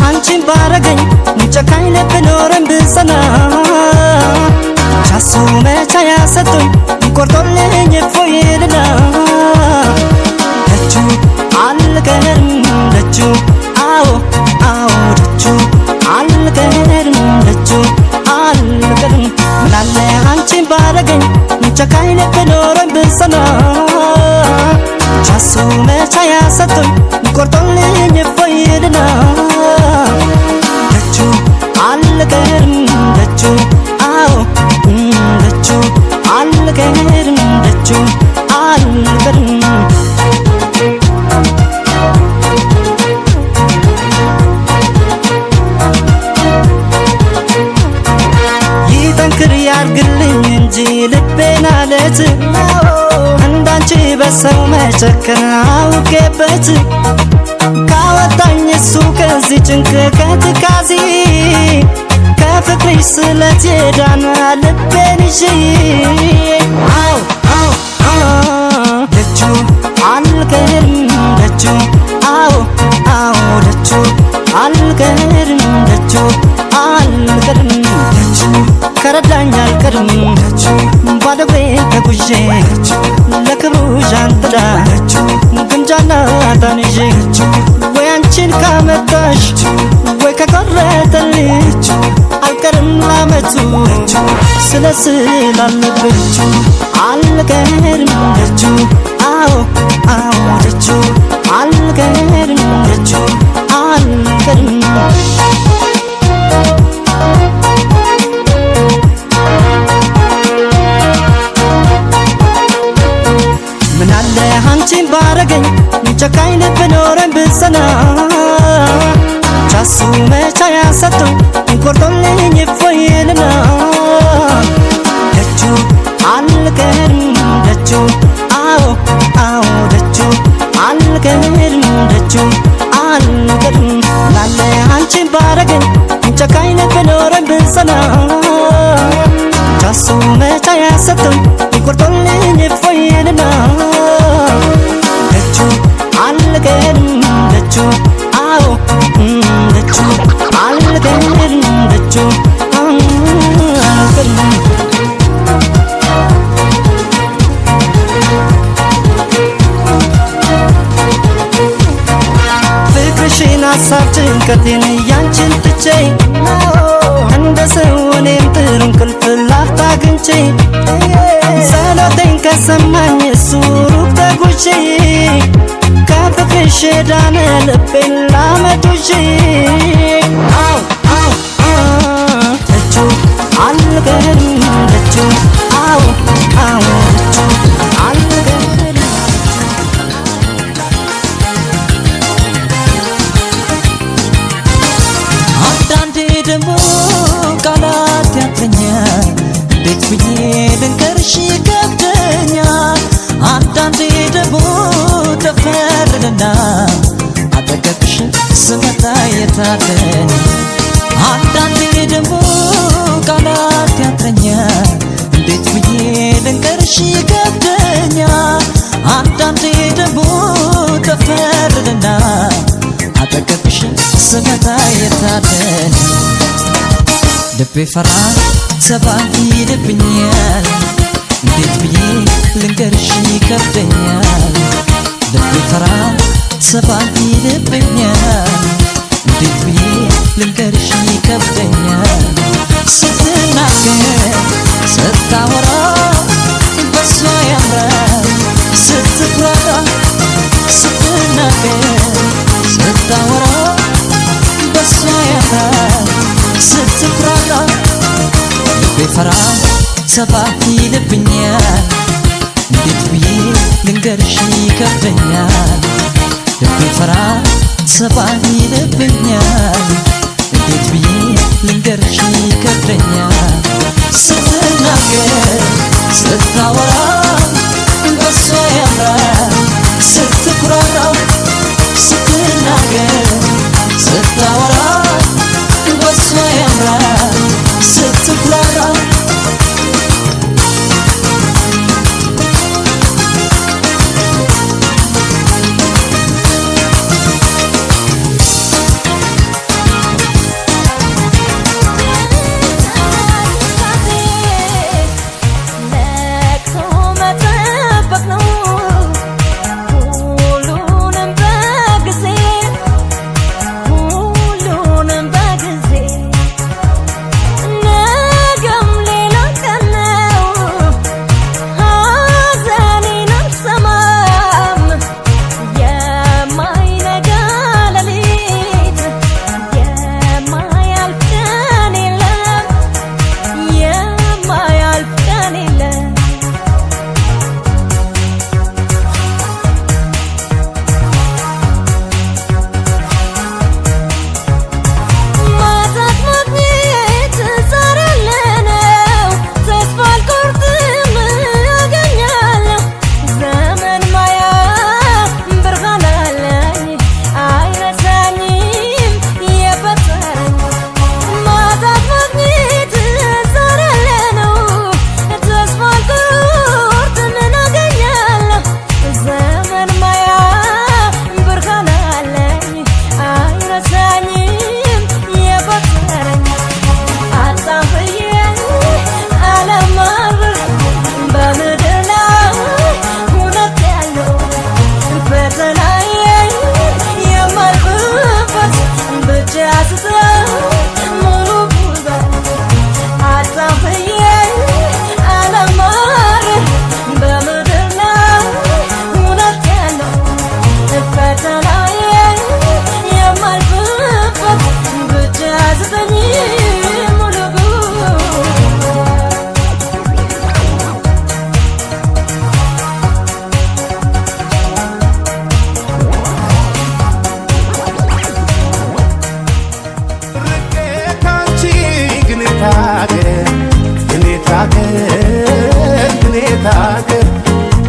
አንቺን ባረገኝ ጨካኝ ልብ ኖረን ብጸና ቻሱ መቻ ያሰጡኝ ቆርጦልኝ እፎይልና ደጁ አልቀርም ደጁ አዎ አዎ ደጁ አልቀርም ደጁ አልቀርም ምናለ አንቺን ባረገኝ ጨካኝ ልብ ኖረን ብጸና ቻሱ መቻ ያሰጡኝ ቆርጦልኝ እፎይልና ደጁ አልቀርም ደጁ አዎ ደጁ አልቀርም ደጁ አልቀርም ይጠንክር ያርግልኝ እንጂ ልቤን አለት እንዳንቺ በሰው መጨከን አውቄበት ካወጣኝ እሱ ከዚህ ጭንቅ ከትካዜ ከፍቅርሽ ስለት የዳነ ልቤን ይዤ አዎ አዎ ደጁ አልቀርም ደጁ አዎ አዎ ደጁ አልቀርም ደጁ አልቀርም ደጁ ከረዳኝ አልቀርም ደጁ ባዶ እግሬን ተጉዤ ለክብሩ ዣንጥላ ግምጃና ዕጣን ይዤ ወይ አንቺን ካመጣሽ ወይ ከቆረጠልሽ አልቀርም ላመቱ ስለስላለብኝ አልቀርም ደጁ አዎ አዎ ደጁ አልቀርም ደጁ አልቀርም ምናለ አንቺን ባረገኝ ጨካኝ ልብ ኖረን ብጸና ቻሱ መቻ ያሰጡኝ ቆርጦልኝ እፎይልና ደጁ አልቀርም ደጁ አዎ አዎ ደጁ አልቀርም ደጁ አልቀርም ምናለ አንቺን ባረገኝ ጨካኝ ልብ ኖረን ብጸና ቻሱ መቻ ያሰጡኝ ቆርጦልኝ እፎይልና ደጁ አልቀርም ደጁ አዎ ደጁ አልቀርም ደጁ አልቀርም ፍቅርሽን ሀሳብ ጭንቀቴን ያንቺን ትቼ እንደ ሰው እኔም ጥሩ እንቅልፍ ላፍታ አግኝቼ ጸሎቴን ከሰማኝ እሱ ሩቅ ተጉዤ ከፍቅርሽ የዳነ ልቤን ላመጡዤ አዎ አዎ ደጁ አልቀርም ደጁ አዎ አዎ ደጁ አልቀርም አንዳንዴ ደግሞ ቃላት ያጥረኛል እንዴት ብዬ ልንገርሽ ይከብደኛል አንዳንዴ ደግሞ ተፈርድና አጠገብሽ ስመጣ የታደን አንዳንዴ ደግሞ ቃላት ያጥረኛል እንዴት ብዬ ልንገርሽ ይከብደኛል አንዳንዴ ደግሞ ተፈርድና አጠገብሽ ስመጣ የታደን ልቤ ፈራ ሰባ ይልብኛል እንዴት ብዬ ልንገርሽ ይከብደኛል ልቤ ፈራ ሰባ ይልብኛል እንዴት ብዬ ልንገርሽ ይከብደኛል ስትናገር ስታወራ በሷ ያምራል ስትኩራራ ስትናገር ስታወራ በሷ ያምራል ስትኩራራ ልቤ ፈራ ሰባ ይልብኛል እንዴት ብዬ ልንገርሽ ይከብደኛል ልቤ ፈራ ሰባ ይልብኛል እንዴት ብዬ ልንገርሽ መንገርሽ ይከብደኛል ስትናገር ስታወራ በሷ ያምራል ስትኩራራ ስትናገር ስታወራ በሷ ያምራል ስትኩራራ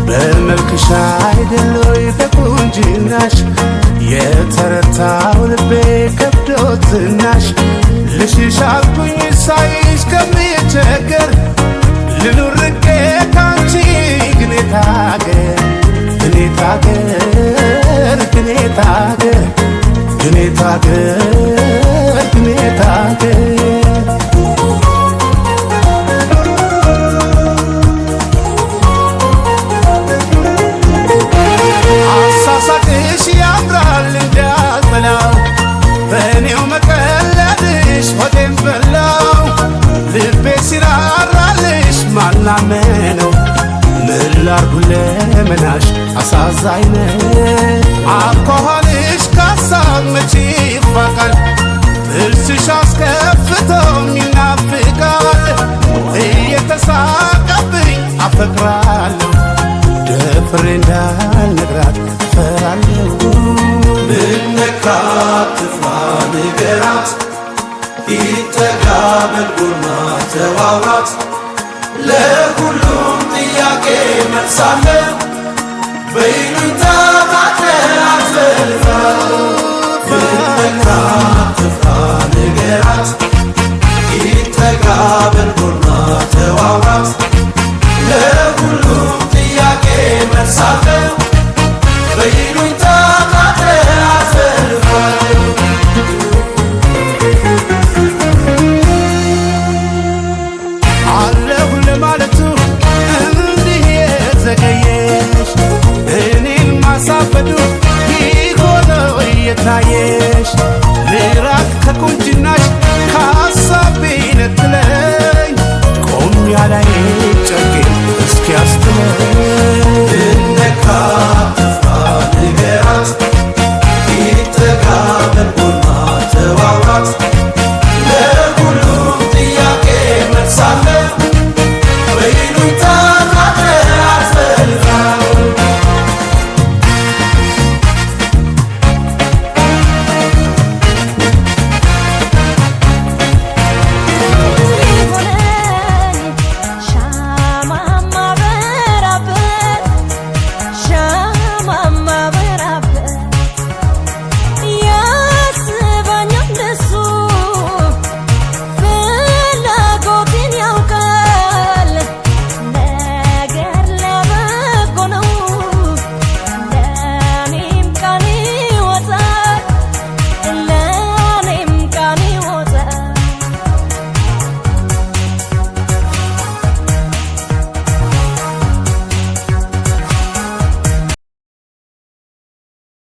በመልክሽ አይደለይ በቁንጅናሽ የተረታው ልቤ ከብዶት ዝናሽ ልሽሽ አልኩኝ ሳይሽ ከምቸገር ልኑር ርቄ ካንቺ ግን የታገር ግን የታገር ግን የታገር ግን የታገር ግን የታገር አሳሳቅሽ ያምራል እንዳልበላው በእኔው መቀለድሽ ሆዴን በላው ልቤ ሲራራልሽ ማናመነው ምን ላርጉ ለመናሽ አሳዛኝ ነው አኳኋንሽ ካሳብ መቼ ይፋቃል ጥርስሽ አስከፍቶም ይናፍቃል እየተሳቀብኝ አፈቅራለሁ ደፍሬ እንዳልነግራት ፈራለሁ ብነካት ትፍራ ንገራት ይጠጋ በልጎና ተዋውራት ለሁሉም ጥያቄ መልሳለ በይሉኝታ ታጠራት ዘልፈው ብነካት ትፍራ ንገራት ይጠጋ በልጎና ተዋውራት ለሁሉም ጥያቄ መልሳለ በይሉኝታ ታጠራት